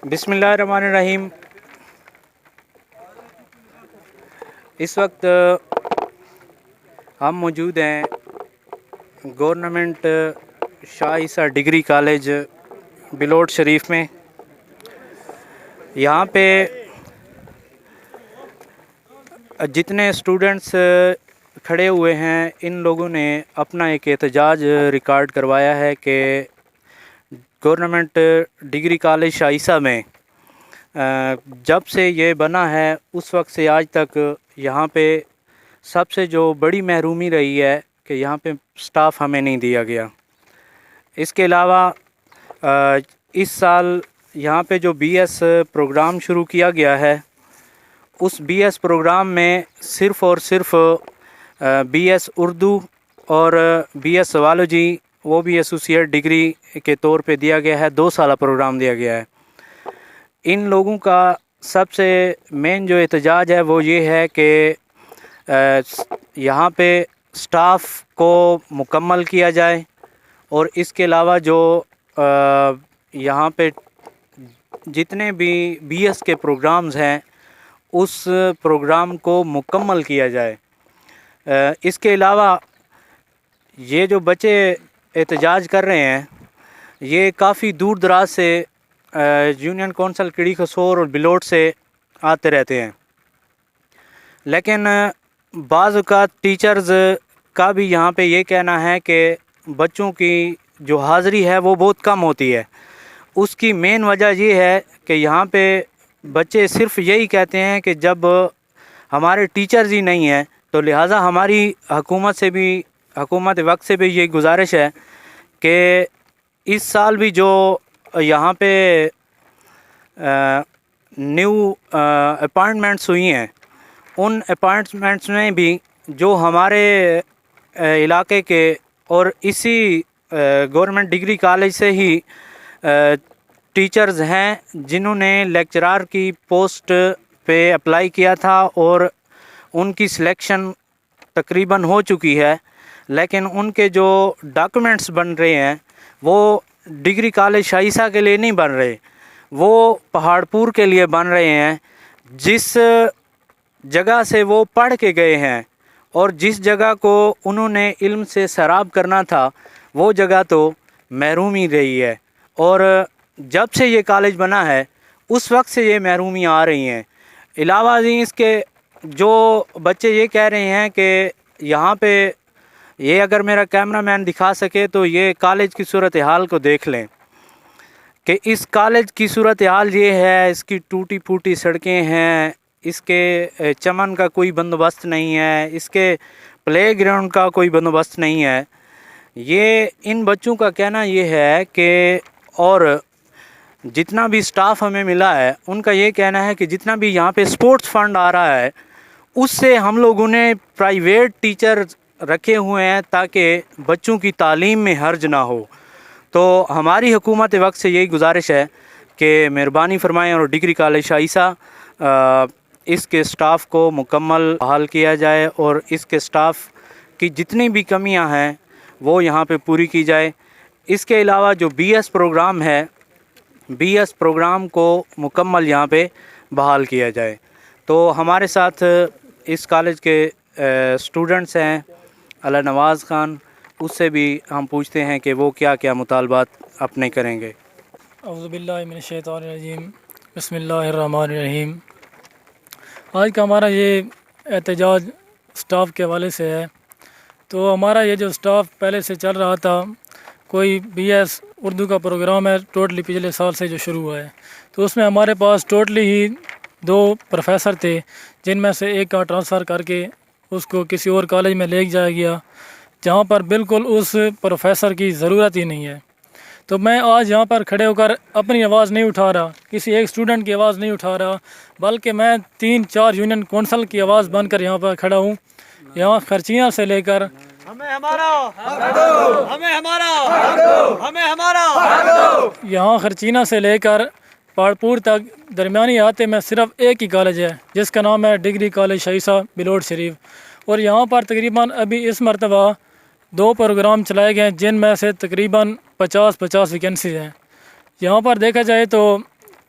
بسم اللہ الرحمن الرحیم۔ اس وقت ہم موجود ہیں گورنمنٹ شاہ عیسیٰ ڈگری کالج بلوٹ شریف میں۔ یہاں پہ جتنے اسٹوڈنٹس کھڑے ہوئے ہیں ان لوگوں نے اپنا ایک احتجاج ریکارڈ کروایا ہے کہ گورنمنٹ ڈگری کالج شاہ عیسیٰ میں جب سے یہ بنا ہے اس وقت سے آج تک یہاں پہ سب سے جو بڑی محرومی رہی ہے کہ یہاں پہ سٹاف ہمیں نہیں دیا گیا۔ اس کے علاوہ اس سال یہاں پہ جو بی ایس پروگرام شروع کیا گیا ہے اس بی ایس پروگرام میں صرف اور صرف بی ایس اردو اور بی ایس زوالوجی وہ بھی ایسوسیٹ ڈگری کے طور پہ دیا گیا ہے، 2 سالہ پروگرام دیا گیا ہے۔ ان لوگوں کا سب سے مین جو احتجاج ہے وہ یہ ہے کہ یہاں پہ سٹاف کو مکمل کیا جائے، اور اس کے علاوہ جو یہاں پہ جتنے بھی بی ایس کے پروگرامز ہیں اس پروگرام کو مکمل کیا جائے۔ اس کے علاوہ یہ جو بچے احتجاج کر رہے ہیں یہ کافی دور دراز سے یونین کونسل کڑی خسور اور بلوٹ سے آتے رہتے ہیں، لیکن بعض اوقات ٹیچرز کا بھی یہاں پہ یہ کہنا ہے کہ بچوں کی جو حاضری ہے وہ بہت کم ہوتی ہے۔ اس کی مین وجہ یہ ہے کہ یہاں پہ بچے صرف یہی کہتے ہیں کہ جب ہمارے ٹیچرز ہی نہیں ہیں تو لہٰذا ہماری حکومت وقت سے بھی یہ گزارش ہے کہ اس سال بھی جو یہاں پہ نیو اپائنٹمنٹس ہوئی ہیں ان اپائنٹمنٹس میں بھی جو ہمارے علاقے کے اور اسی گورنمنٹ ڈگری کالج سے ہی ٹیچرز ہیں جنہوں نے لیکچرار کی پوسٹ پہ اپلائی کیا تھا اور ان کی سلیکشن تقریباً ہو چکی ہے، لیکن ان کے جو ڈاکومنٹس بن رہے ہیں وہ ڈگری کالج شاہ عیسیٰ کے لیے نہیں بن رہے، وہ پہاڑ پور کے لیے بن رہے ہیں۔ جس جگہ سے وہ پڑھ کے گئے ہیں اور جس جگہ کو انہوں نے علم سے سیراب کرنا تھا وہ جگہ تو محرومی رہی ہے، اور جب سے یہ کالج بنا ہے اس وقت سے یہ محرومیاں آ رہی ہیں۔ علاوہ ازیں اس کے جو بچے یہ کہہ رہے ہیں کہ یہاں پہ یہ اگر میرا کیمرہ مین دکھا سکے تو یہ کالج کی صورتحال کو دیکھ لیں کہ اس کالج کی صورتحال یہ ہے، اس کی ٹوٹی پھوٹی سڑکیں ہیں، اس کے چمن کا کوئی بندوبست نہیں ہے، اس کے پلے گراؤنڈ کا کوئی بندوبست نہیں ہے۔ یہ ان بچوں کا کہنا یہ ہے کہ اور جتنا بھی سٹاف ہمیں ملا ہے ان کا یہ کہنا ہے کہ جتنا بھی یہاں پہ سپورٹس فنڈ آ رہا ہے اس سے ہم لوگوں نے پرائیویٹ ٹیچر رکھے ہوئے ہیں تاکہ بچوں کی تعلیم میں حرج نہ ہو۔ تو ہماری حکومت وقت سے یہی گزارش ہے کہ مہربانی فرمائیں اور ڈگری کالج شاہ عیسیٰ اس کے سٹاف کو مکمل بحال کیا جائے اور اس کے سٹاف کی جتنی بھی کمیاں ہیں وہ یہاں پہ پوری کی جائے۔ اس کے علاوہ جو بی ایس پروگرام ہے بی ایس پروگرام کو مکمل یہاں پہ بحال کیا جائے۔ تو ہمارے ساتھ اس کالج کے اسٹوڈنٹس ہیں علی نواز خان، اس سے بھی ہم پوچھتے ہیں کہ وہ کیا کیا مطالبات اپنے کریں گے۔ اعوذ باللہ من الشیطان الرجیم، بسم اللہ الرحمن الرحیم۔ آج کا ہمارا یہ احتجاج سٹاف کے حوالے سے ہے۔ تو ہمارا یہ جو سٹاف پہلے سے چل رہا تھا، کوئی بی ایس اردو کا پروگرام ہے ٹوٹلی پچھلے سال سے جو شروع ہوا ہے، تو اس میں ہمارے پاس ٹوٹلی ہی 2 پروفیسر تھے، جن میں سے ایک کا ٹرانسفر کر کے اس کو کسی اور کالج میں لے جایا گیا جہاں پر بالکل اس پروفیسر کی ضرورت ہی نہیں ہے۔ تو میں آج یہاں پر کھڑے ہو کر اپنی آواز نہیں اٹھا رہا، کسی ایک اسٹوڈنٹ کی آواز نہیں اٹھا رہا، بلکہ میں 3-4 یونین کونسل کی آواز بن کر یہاں پر کھڑا ہوں۔ یہاں خرچیاں سے لے کر یہاں خرچینہ سے لے کر پہاڑپور تک درمیانی احاطے میں صرف ایک ہی کالج ہے جس کا نام ہے ڈگری کالج شاہ عیسیٰ بلوٹ شریف، اور یہاں پر تقریباً ابھی اس مرتبہ 2 پروگرام چلائے گئے جن میں سے تقریباً 50 ویکنسیز ہیں۔ یہاں پر دیکھا جائے تو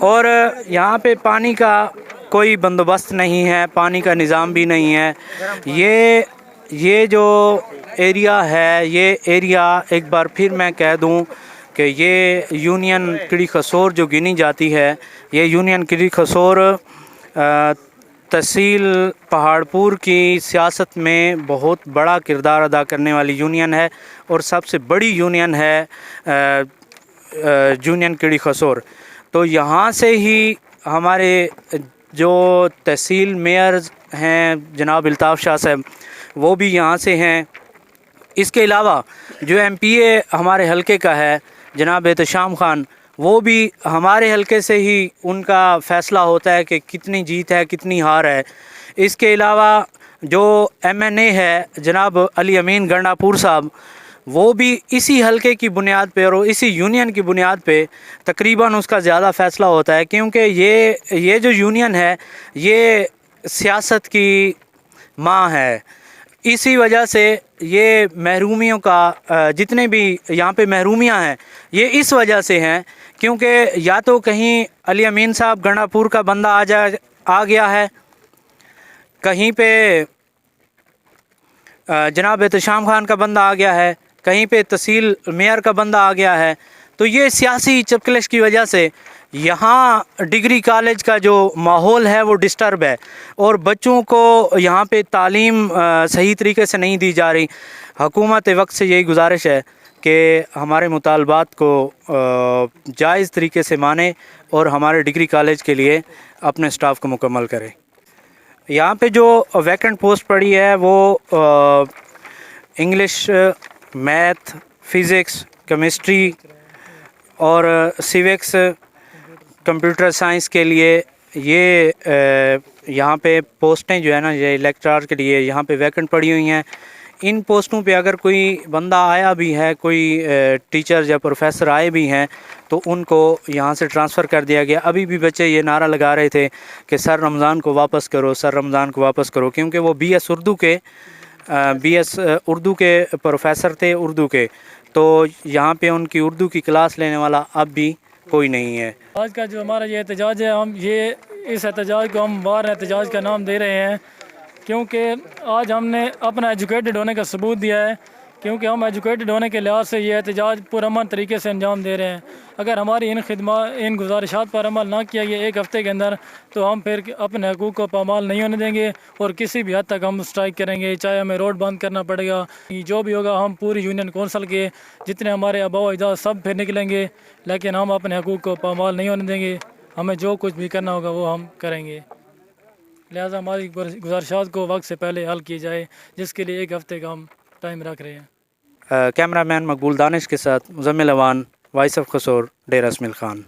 اور یہاں پہ پانی کا کوئی بندوبست نہیں ہے، پانی کا نظام بھی نہیں ہے. یہ جو ایریا ہے، یہ ایریا ایک بار پھر میں کہہ دوں کہ یہ یونین کڑی خسور جو گنی جاتی ہے، یہ یونین کڑی خسور تحصیل پہاڑپور کی سیاست میں بہت بڑا کردار ادا کرنے والی یونین ہے اور سب سے بڑی یونین ہے یونین کڑی خسور. تو یہاں سے ہی ہمارے جو تحصیل میئر ہیں جناب الطاف شاہ صاحب، وہ بھی یہاں سے ہیں. اس کے علاوہ جو ایم پی اے ہمارے حلقے کا ہے جناب احتشام خان، وہ بھی ہمارے حلقے سے ہی ان کا فیصلہ ہوتا ہے کہ کتنی جیت ہے کتنی ہار ہے. اس کے علاوہ جو ایم این اے ہے جناب علی امین گنڈا پور صاحب، وہ بھی اسی حلقے کی بنیاد پہ اور اسی یونین کی بنیاد پہ تقریباً اس کا زیادہ فیصلہ ہوتا ہے، کیونکہ یہ جو یونین ہے یہ سیاست کی ماں ہے. اسی وجہ سے یہ محرومیوں کا جتنے بھی یہاں پہ محرومیاں ہیں یہ اس وجہ سے ہیں کیونکہ یا تو کہیں علی امین صاحب گنڈا پور کا بندہ آ گیا ہے، کہیں پہ جناب احتشام خان کا بندہ آ گیا ہے، کہیں پہ تحصیل میئر کا بندہ آ گیا ہے. تو یہ سیاسی چپکلش کی وجہ سے یہاں ڈگری کالج کا جو ماحول ہے وہ ڈسٹرب ہے اور بچوں کو یہاں پہ تعلیم صحیح طریقے سے نہیں دی جا رہی. حکومت وقت سے یہی گزارش ہے کہ ہمارے مطالبات کو جائز طریقے سے مانے اور ہمارے ڈگری کالج کے لیے اپنے سٹاف کو مکمل کرے. یہاں پہ جو ویکنٹ پوسٹ پڑی ہے وہ انگلش، میتھ، فزکس، کیمسٹری اور سیوکس، کمپیوٹر سائنس کے لیے یہ یہاں پہ پوسٹیں جو ہے نا یہ لیکچرار کے لیے یہاں پہ ویکنٹ پڑی ہوئی ہیں. ان پوسٹوں پہ اگر کوئی بندہ آیا بھی ہے، کوئی ٹیچر یا پروفیسر آئے بھی ہیں تو ان کو یہاں سے ٹرانسفر کر دیا گیا. ابھی بھی بچے یہ نعرہ لگا رہے تھے کہ سر رمضان کو واپس کرو، سر رمضان کو واپس کرو، کیونکہ وہ بی ایس اردو کے پروفیسر تھے اردو کے. تو یہاں پہ ان کی اردو کی کلاس لینے والا اب بھی کوئی نہیں ہے. آج کا جو ہمارا یہ احتجاج ہے، اس احتجاج کو ہم بار احتجاج کا نام دے رہے ہیں کیونکہ آج ہم نے اپنا ایجوکیٹڈ ہونے کا ثبوت دیا ہے. کیونکہ ہم ایجوکیٹڈ ہونے کے لحاظ سے یہ احتجاج پرامن طریقے سے انجام دے رہے ہیں. اگر ہماری ان گزارشات پر عمل نہ کیا گیا ایک ہفتے کے اندر تو ہم پھر اپنے حقوق کو پامال نہیں ہونے دیں گے اور کسی بھی حد تک ہم اسٹرائک کریں گے، چاہے ہمیں روڈ بند کرنا پڑے گا. جو بھی ہوگا ہم پوری یونین کونسل کے جتنے ہمارے آباء و اجداد سب پھر نکلیں گے، لیکن ہم اپنے حقوق کو پامال نہیں ہونے دیں گے. ہمیں جو کچھ بھی کرنا ہوگا وہ ہم کریں گے. لہٰذا ہماری گزارشات کو وقت سے پہلے حل کی جائے، جس کے لیے ایک ہفتے کا ہم ٹائم رکھ رہے ہیں. کیمرہ مین مقبول دانش کے ساتھ مزمل اوان، وائس آف خسور، ڈیرہ اسمیل خان.